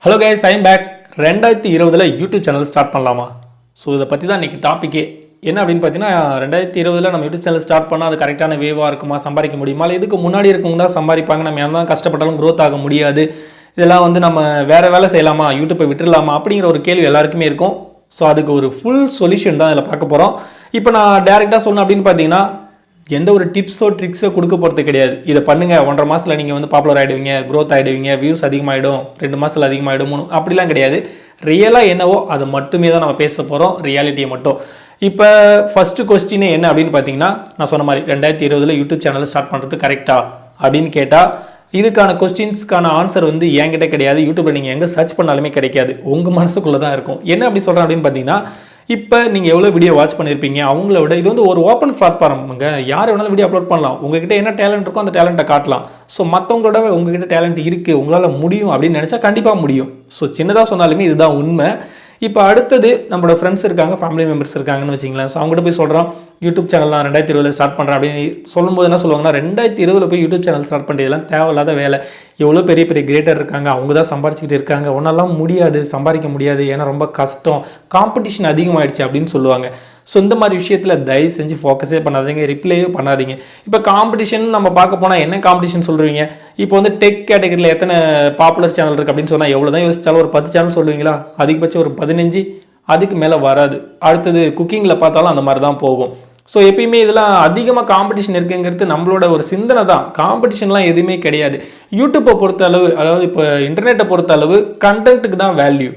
Hello guys, I'm back. 2020 YouTube channel start பண்ணலாமா? So இதை பற்றி தான் இன்றைக்கி டாப்பிக்கே. என்ன அப்படின்னு பார்த்தீங்கன்னா, 2020 நம்ம யூடியூப் சேனல் ஸ்டார்ட் பண்ணால் அது கரெக்டான வேவாக இருக்குமா, சம்பாதிக்க முடியுமா, இல்லை இதுக்கு முன்னாடி இருக்கவங்க தான் சம்பாதிப்பாங்க, நம்ம என்ன தான் கஷ்டப்பட்டாலும் க்ரோத் ஆக முடியாது, இதெல்லாம் நம்ம வேறு வேலை செய்யலாமா, யூடியூப்பை விட்டுடலாமா அப்படிங்கிற ஒரு கேள்வி எல்லாருக்குமே இருக்கும். ஸோ அதுக்கு ஒரு ஃபுல் சொல்யூஷன் தான் இதில் பார்க்க போகிறோம். இப்போ நான் டேரெக்டாக சொன்னேன் அப்படின்னு பார்த்தீங்கன்னா, எந்த ஒரு டிப்ஸோ ட்ரிக்ஸோ கொடுக்க போகிறது கிடையாது. இதை பண்ணுங்கள், 1.5 மாதத்தில் நீங்கள் பாப்புலர் ஆகிடுவீங்க, க்ரோத் ஆகிடுவீங்க, வியூஸ் அதிகமாகிடும், 2 மாதத்தில் அதிகமாகிடும், 3 அப்படிலாம் கிடையாது. ரியலாக என்னவோ அது மட்டுமே தான் நம்ம பேச போகிறோம், ரியாலிட்டியை மட்டும். இப்போ ஃபஸ்ட்டு கொஸ்டினே என்ன அப்படின்னு பார்த்தீங்கன்னா, நான் சொன்ன மாதிரி 2020 யூடியூப் சேனல் ஸ்டார்ட் பண்ணுறது கரெக்டா அப்படின்னு கேட்டால், இதுக்கான கொஸ்டின்ஸ்க்கான ஆன்சர் என்கிட்ட கிடையாது. யூடியூப்பில் நீங்கள் எங்கே சர்ச் பண்ணாலுமே கிடைக்காது, உங்கள் மனசுக்குள்ளே தான் இருக்கும். என்ன அப்படி சொல்கிறேன் அப்படின்னு பார்த்தீங்கன்னா, இப்போ நீங்கள் எவ்வளோ வீடியோ வாட்ச் பண்ணியிருப்பீங்க, அவங்கள விட இது ஒரு ஓப்பன் பிளாட்ஃபார்முங்க. யார் வேணாலும் வீடியோ அப்லோட் பண்ணலாம். உங்ககிட்ட என்ன டேலண்ட் இருக்கோ அந்த டேலண்ட்டை காட்டலாம். ஸோ மற்றவங்களோட உங்ககிட்ட டேலண்ட் இருக்குது, உங்களால் முடியும் அப்படின்னு நினச்சா கண்டிப்பாக முடியும். ஸோ சின்னதாக சொன்னாலுமே இதுதான் உண்மை. இப்போ அடுத்தது நம்மளோட ஃப்ரெண்ட்ஸ் இருக்காங்க, ஃபேமிலி மெம்பர்ஸ் இருக்காங்கன்னு வச்சிங்களேன். ஸோ அவங்ககிட்ட போய் சொல்கிறோம், யூடியூப் சேனல்லாம் 2020 ஸ்டார்ட் பண்ணுறேன் அப்படின்னு சொல்லும்போது என்ன சொல்லுவாங்கன்னா, 2020 போய் யூடியூப் சேனல் ஸ்டார்ட் பண்ணுறதுலாம் தேவையில்லாத வேலை. எவ்வளோ பெரிய பெரிய கிரியேட்டர் இருக்காங்க, அவங்க தான் சம்பாரிச்சிக்கிட்டு இருக்காங்க, ஒன்றெல்லாம் முடியாது, சம்பாதிக்க முடியாது, ஏன்னா ரொம்ப கஷ்டம், காம்படிஷன் அதிகமாகிடுச்சு அப்படின்னு சொல்லுவாங்க. ஸோ இந்த மாதிரி விஷயத்தில் தயவு செஞ்சு ஃபோக்கஸே பண்ணாதீங்க, ரிப்ளையே பண்ணாதீங்க. இப்போ காம்படிஷன் நம்ம பார்க்க போனால் என்ன காம்படிஷன் சொல்கிறீங்க? இப்போ டெக் கேட்டகரியில் எத்தனை பாப்புலர் சேனல் இருக்குது அப்படின்னு சொன்னால் எவ்வளோ தான் யோசிச்சாலும் ஒரு 10 சேனல் சொல்லுவீங்களா? அதிகபட்சம் ஒரு 15, அதுக்கு மேலே வராது. அடுத்தது குக்கிங்கில் பார்த்தாலும் அந்த மாதிரி தான் போகும். ஸோ எப்பயுமே இதெல்லாம் அதிகமாக காம்படிஷன் இருக்குங்கிறது நம்மளோட ஒரு சிந்தனை தான். காம்படிஷன்லாம் எதுவுமே கிடையாது. யூடியூப்பை பொறுத்த அளவு, அதாவது இப்போ இன்டர்நெட்டை பொறுத்த அளவு கண்டென்ட்டுக்கு தான் வேல்யூ.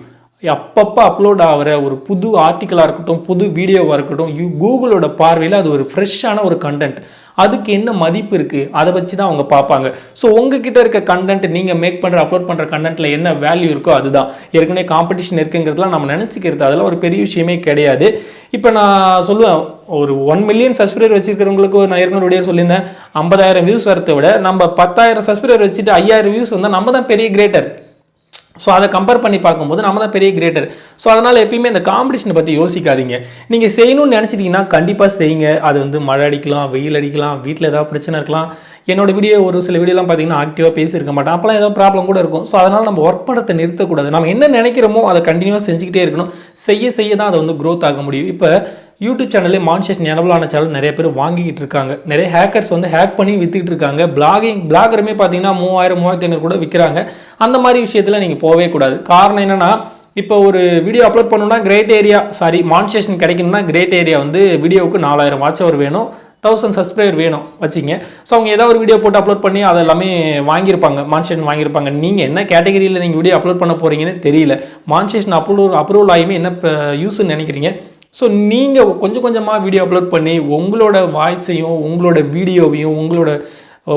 அப்பப்போ அப்லோட் ஆகிற ஒரு புது ஆர்டிக்கலாக இருக்கட்டும், புது வீடியோவாக இருக்கட்டும், கூகுளோட பார்வையில் அது ஒரு ஃப்ரெஷ்ஷான ஒரு கண்டென்ட். அதுக்கு என்ன மதிப்பு இருக்குது, அதை வச்சு தான் அவங்க பார்ப்பாங்க. ஸோ உங்ககிட்ட இருக்க கண்டென்ட், நீங்கள் மேக் பண்ணுற அப்லோட் பண்ணுற கண்டென்ட்டில் என்ன வேல்யூ இருக்கோ அதுதான். ஏற்கனவே காம்படிஷன் இருக்குங்கிறதுலாம் நம்ம நினச்சிக்கிறது, அதெல்லாம் ஒரு பெரிய விஷயமே கிடையாது. இப்போ நான் சொல்லுவேன், ஒரு 1 மில்லியன் சப்ஸ்கிரைபர் வச்சுருக்கிறவங்களுக்கு நான் ஏற்கனவே வீடியோ சொல்லியிருந்தேன், 50,000 வியூஸ் வரத்தை விட நம்ம 10,000 சப்ஸ்கிரைபர் வச்சுட்டு 5,000 வியூஸ் வந்தால் நம்ம தான் பெரிய கிரேட்டர். ஸோ அதை கம்பேர் பண்ணி பார்க்கும்போது நம்ம தான் பெரிய கிரேட்டர். ஸோ அதனால் எப்பயுமே இந்த காம்படிஷனை பற்றி யோசிக்காதீங்க. நீங்கள் செய்யணும்னு நினச்சிட்டிங்கன்னா கண்டிப்பாக செய்யுங்க. அது மழை அடிக்கலாம், வெயில் அடிக்கலாம், வீட்டில் ஏதாவது பிரச்சனை இருக்கலாம். என்னோடய வீடியோ ஒரு சில வீடியோலாம் பார்த்தீங்கன்னா ஆக்டிவாக பேசியிருக்க மாட்டேன், அப்போலாம் ஏதோ ப்ராப்ளம் கூட இருக்கும். ஸோ அதனால் நம்ம ஒர்க் பண்ணத்தை நிறுத்தக்கூடாது. நம்ம என்ன நினைக்கிறோமோ அதை கண்டினியூவாக செஞ்சுக்கிட்டே இருக்கணும். செய்ய தான் அதை க்ரோத் ஆக முடியும். இப்போ யூடியூப் சேனல்லே மானிட்டேஷன் எனபிள் ஆன சேனல் நிறைய பேர் வாங்கிக்கிட்டு இருக்காங்க. நிறைய ஹேக்கர்ஸ் ஹேக் பண்ணி விற்றுக்கிட்டு இருக்காங்க. பிளாகருமே பார்த்தீங்கன்னா 3,000 3,500 கூட விற்கிறாங்க. அந்த மாதிரி விஷயத்தில் நீங்கள் போகவே கூடாது. காரணம் என்னென்னா, இப்போ ஒரு வீடியோ அப்லோட் பண்ணணும்னா மானிட்டேஷன் கிடைக்கணும்னா கிரேட் ஏரியா வீடியோவுக்கு 4,000 வாட்ச் அவர் வேணும், 1000 சப்ஸ்கிரைபர் வேணும் வச்சிங்க. ஸோ அவங்க ஏதாவது ஒரு வீடியோ போட்டு அப்லோட் பண்ணி அதை எல்லாமே வாங்கியிருப்பாங்க, மானிட்டேஷன் வாங்கியிருப்பாங்க. நீங்கள் என்ன கேட்டகரியில் நீங்கள் வீடியோ அப்லோட் பண்ண போகிறீங்கன்னு தெரியல. மானிட்டேஷன் அப்ரூவல் ஆகியுமே என்ன யூஸ்ன்னு நினைக்கிறீங்க? ஸோ நீங்கள் கொஞ்சம் கொஞ்சமாக வீடியோ அப்லோட் பண்ணி உங்களோட வாய்ஸையும் உங்களோட வீடியோவையும்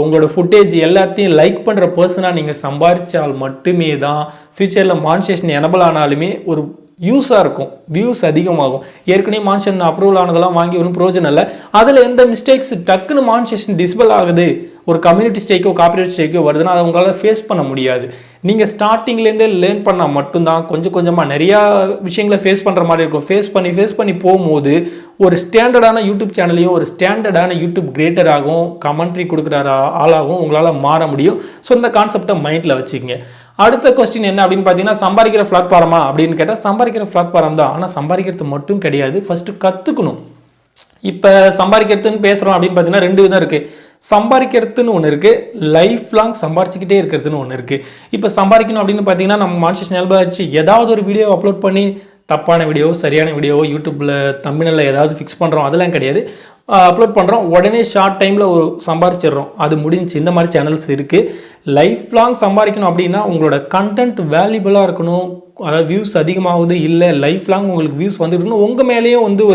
உங்களோட ஃபுட்டேஜ் எல்லாத்தையும் லைக் பண்ணுற பர்சனாக நீங்கள் சம்பாதிச்சால் மட்டுமே தான் ஃப்யூச்சரில் மானிட்டேஷன் எனபிள் ஆனாலுமே ஒரு யூஸாக இருக்கும், வியூஸ் அதிகமாகும். ஏற்கனவே மானிட்டேஷன் அப்ரூவல் ஆனதெல்லாம் வாங்கி ஒன்றும் பிரயோஜனம் இல்லை. அதில் எந்த மிஸ்டேக்ஸ் டக்குன்னு மானிட்டேஷன் டிசபிள் ஆகுது, ஒரு கம்யூனிட்டி ஸ்ட்ரைக்கோ காப்பிரைட் ஸ்ட்ரைக்கோ வருதுன்னா அதை உங்களால் ஃபேஸ் பண்ண முடியாது. நீங்கள் ஸ்டார்டிங்லேருந்தே லேர்ன் பண்ணால் மட்டும்தான் கொஞ்சம் கொஞ்சமாக நிறையா விஷயங்களை ஃபேஸ் பண்ணுற மாதிரி இருக்கும். ஃபேஸ் பண்ணி போகும்போது ஒரு ஸ்டாண்டர்டான யூடியூப் சேனலையும் ஒரு ஸ்டாண்டர்டான யூடியூப் கிரியேட்டராகவும் கமெண்ட்ரி கொடுக்குற ஆளாகவும் உங்களால் மாற முடியும். ஸோ இந்த கான்செப்டை மைண்டில் வச்சுக்கோங்க. அடுத்த கொஸ்டின் என்ன அப்படின்னு பார்த்தீங்கன்னா, சம்பாதிக்கிற பிளாட்ஃபார்மா அப்படின்னு கேட்டால் சம்பாதிக்கிற பிளாட்ஃபார்ம் தான். ஆனால் சம்பாதிக்கிறது மட்டும் கிடையாது, ஃபஸ்ட்டு கற்றுக்கணும். இப்போ சம்பாதிக்கிறதுன்னு பேசுகிறோம் அப்படின்னு பார்த்தீங்கன்னா 2 விதம் இருக்குது. சம்பாதிக்கிறதுன்னு ஒன்று இருக்குது, லைஃப் லாங் சம்பாரிச்சிக்கிட்டே இருக்கிறதுன்னு ஒன்று இருக்குது. இப்போ சம்பாதிக்கணும் அப்படின்னு பார்த்தீங்கன்னா, நம்ம மானிட்டேஷன் எனபிள் ஆச்சு ஏதாவது ஒரு வீடியோ அப்லோட் பண்ணி தப்பான வீடியோ சரியான வீடியோ யூடியூப்பில் தம்பினில் ஏதாவது ஃபிக்ஸ் பண்ணுறோம், அதெல்லாம் கிடையாது. அப்லோட் பண்ணுறோம், உடனே ஷார்ட் டைமில் ஒரு சம்பாரிச்சிடுறோம், அது முடிஞ்சு. இந்த மாதிரி சேனல்ஸ் இருக்குது. லைஃப் லாங் சம்பாதிக்கணும் அப்படின்னா உங்களோட கண்டென்ட் வேல்யூபிளாக இருக்கணும். அதாவது வியூஸ் அதிகமாகுது இல்லை, லைஃப் லாங் உங்களுக்கு வியூஸ் வந்துருக்கணும், உங்கள் மேலேயும்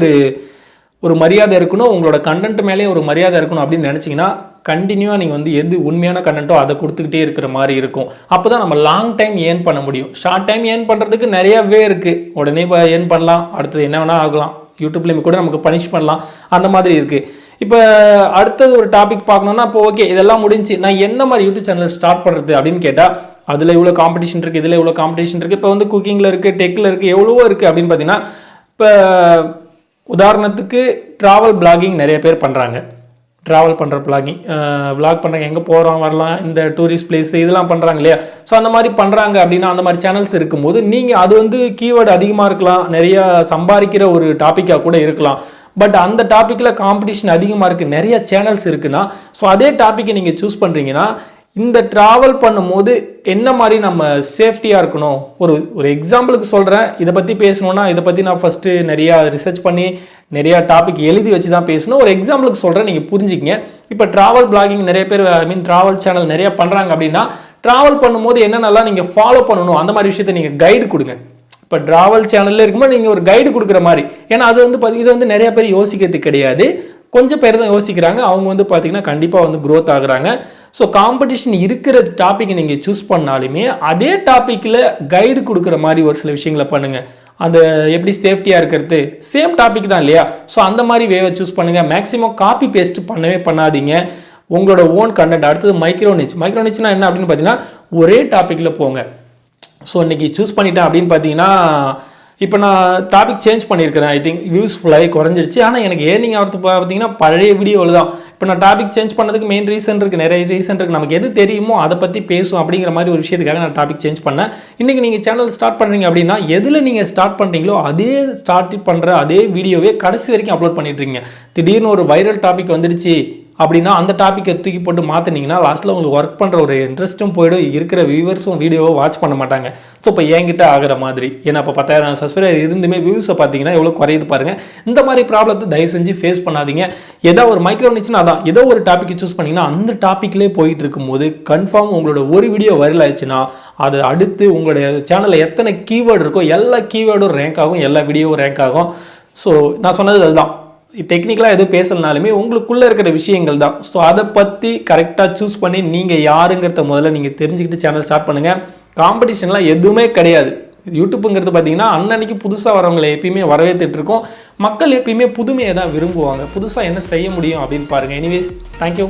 ஒரு மரியாதை இருக்கணும், உங்களோட கண்டென்ட் மேலேயே ஒரு மரியாதை இருக்கணும் அப்படின்னு நினச்சிங்கன்னா கண்டினியூவாக நீங்கள் எது உண்மையான கண்டென்ட்டோ அதை கொடுத்துக்கிட்டே இருக்கிற மாதிரி இருக்கும். அப்போ தான் நம்ம லாங் டைம் ஏர்ன் பண்ண முடியும். ஷார்ட் டைம் ஏர்ன் பண்ணுறதுக்கு நிறையவே இருக்குது. உடனே ஏர்ன் பண்ணலாம், அடுத்தது என்ன வேணால் ஆகலாம், யூடியூப்லேயுமே கூட நமக்கு பனிஷ் பண்ணலாம், அந்த மாதிரி இருக்குது. இப்போ அடுத்தது ஒரு டாபிக் பார்க்கணுன்னா, இப்போ ஓகே இதெல்லாம் முடிஞ்சு நான் என்ன மாதிரி யூடியூப் சேனல் ஸ்டார்ட் பண்ணுறது அப்படின்னு கேட்டால், அதில் இவ்வளோ காம்படிஷன் இருக்குது, இதில் இவ்வளோ காம்படிஷன் இருக்குது. இப்போ குக்கிங்கில் இருக்குது, டெக்கில் இருக்குது, எவ்வளவோ இருக்குது அப்படின்னு பார்த்தீங்கன்னா, இப்போ உதாரணத்துக்கு ட்ராவல் பிளாகிங் நிறைய பேர் பண்ணுறாங்க. ட்ராவல் பண்ணுற விளாக் பண்ணுறாங்க, எங்கே போகிறோம் வரலாம், இந்த டூரிஸ்ட் பிளேஸ் இதெல்லாம் பண்ணுறாங்க இல்லையா. ஸோ அந்த மாதிரி பண்ணுறாங்க அப்படின்னா அந்த மாதிரி சேனல்ஸ் இருக்கும்போது நீங்கள் அது வந்து கீவேர்டு அதிகமாக இருக்கலாம், நிறையா சம்பாதிக்கிற ஒரு டாப்பிக்காக கூட இருக்கலாம். பட் அந்த டாப்பிக்கில் காம்படிஷன் அதிகமாக இருக்குது, நிறைய சேனல்ஸ் இருக்குன்னா, ஸோ அதே டாப்பிக்கை நீங்கள் சூஸ் பண்ணுறீங்கன்னா இந்த ட்ராவல் பண்ணும்போது என்ன மாதிரி நம்ம சேஃப்டியாக இருக்கணும். ஒரு எக்ஸாம்பிளுக்கு சொல்கிறேன், இதை பற்றி பேசணுன்னா இதை பற்றி நான் ஃபஸ்ட்டு நிறையா ரிசர்ச் பண்ணி நிறையா டாபிக் எழுதி வச்சு தான் பேசணும். ஒரு எக்ஸாம்பிளுக்கு சொல்கிறேன், நீங்கள் புரிஞ்சுக்கிங்க. இப்போ ட்ராவல் பிளாகிங் நிறைய பேர் ட்ராவல் சேனல் நிறையா பண்ணுறாங்க அப்படின்னா ட்ராவல் பண்ணும்போது என்னென்னலாம் நீங்கள் ஃபாலோ பண்ணணும் அந்த மாதிரி விஷயத்தை நீங்கள் கைடு கொடுங்க. இப்போ ட்ராவல் சேனலில் இருக்கும்போது நீங்கள் ஒரு கைடு கொடுக்குற மாதிரி, ஏன்னா அது வந்து இது வந்து நிறைய பேர் யோசிக்கிறது கிடையாது, கொஞ்சம் பேர் தான் யோசிக்கிறாங்க. அவங்க வந்து பார்த்தீங்கன்னா கண்டிப்பாக வந்து க்ரோத் ஆகுறாங்க. ஸோ காம்படிஷன் இருக்கிற டாப்பிக்கை நீங்கள் சூஸ் பண்ணாலுமே அதே டாப்பிக்கில் கைடு கொடுக்குற மாதிரி ஒரு சில விஷயங்களை பண்ணுங்கள். அந்த எப்படி சேஃப்டியாக இருக்கிறது சேம் டாபிக் தான் இல்லையா. ஸோ அந்த மாதிரி வேவை சூஸ் பண்ணுங்கள். மேக்ஸிமம் காப்பி பேஸ்ட் பண்ணாதீங்க. உங்களோட ஓன் கண்டென்ட். அடுத்தது மைக்ரோ நிச்னா என்ன அப்படின்னு பார்த்தீங்கன்னா ஒரே டாப்பிக்கில் போங்க. ஸோ இன்றைக்கி சூஸ் பண்ணிட்டேன் அப்படின்னு பார்த்தீங்கன்னா இப்போ நான் டாபிக் சேஞ்ச் பண்ணியிருக்கிறேன். ஐ திங்க் யூஸ்ஃபுல்லாகி குறைஞ்சிருச்சு. ஆனால் எனக்கு ஏர்னிங் ஆகிறது பார்த்தீங்கன்னா பழைய வீடியோவில் தான். இப்போ நான் டாபிக் சேஞ்ச் பண்ணதுக்கு மெயின் ரீசன் இருக்குது, நிறைய ரீசன் இருக்குது. நமக்கு எது தெரியுமோ அதை பற்றி பேசும் அப்படிங்கிற மாதிரி ஒரு விஷயத்துக்காக நான் டாபிக் சேஞ்ச் பண்ணேன். இன்றைக்கி நீங்கள் சேனல் ஸ்டார்ட் பண்ணுறீங்க அப்படின்னா எதில் நீங்கள் ஸ்டார்ட் பண்ணுறீங்களோ அதே ஸ்டார்ட் பண்ணுற அதே வீடியோவே கடைசி வரைக்கும் அப்லோட் பண்ணிட்டுருங்க. திடீர்னு ஒரு வைரல் டாபிக் வந்துடுச்சு அப்படின்னா அந்த டாப்பிக்கை தூக்கி போட்டு மாற்றினீங்கன்னா லாஸ்ட்டில் உங்களுக்கு ஒர்க் பண்ணுற ஒரு இன்ட்ரெஸ்ட்டும் போய்டும், இருக்கிற வியூவர்ஸும் வீடியோவை வாட்ச் பண்ண மாட்டாங்க. ஸோ இப்போ என்கிட்ட ஆகிற மாதிரி, ஏன்னா இப்போ 10,000 சப்ஸ்கிரைபர் இருந்துமே வியூஸை பார்த்தீங்கன்னா எவ்வளோ குறையுது பாருங்கள். இந்த மாதிரி ப்ராப்ளத்தை தயவு செஞ்சு ஃபேஸ் பண்ணாதீங்க. ஏதோ ஒரு மைக்ரோ நிச்சுன்னா அதான் ஏதோ ஒரு டாப்பிக்கை சூஸ் பண்ணிங்கன்னா அந்த டாப்பிக்லேயே போயிட்டு இருக்கும்போது கன்ஃபார்ம் உங்களோட ஒரு வீடியோ வைரல் ஆயிடுச்சுன்னா அது அடுத்து உங்களுடைய சேனலில் எத்தனை கீவேர்டு இருக்கோ எல்லா கீவேர்டும் ரேங்க் ஆகும், எல்லா வீடியோவும் ரேங்க் ஆகும். ஸோ நான் சொன்னது அதுதான். டெக்னிக்கலாக எதுவும் பேசலனாலுமே உங்களுக்குள்ளே இருக்கிற விஷயங்கள் தான். ஸோ அதை பற்றி கரெக்டாக சூஸ் பண்ணி நீங்கள் யாருங்கிறத முதல்ல நீங்கள் தெரிஞ்சுக்கிட்டு சேனல் ஸ்டார்ட் பண்ணுங்கள். காம்படிஷன்லாம் எதுவுமே கிடையாது. யூடியூப்புங்கிறது பார்த்தீங்கன்னா அன்னன்னைக்கு புதுசாக வரவங்களை எப்பயுமே வரவேற்றுட்டு இருக்கோம். மக்கள் எப்பயுமே புதுமையை தான் விரும்புவாங்க. புதுசாக என்ன செய்ய முடியும் அப்படின்னு பாருங்கள். Anyways, thank you.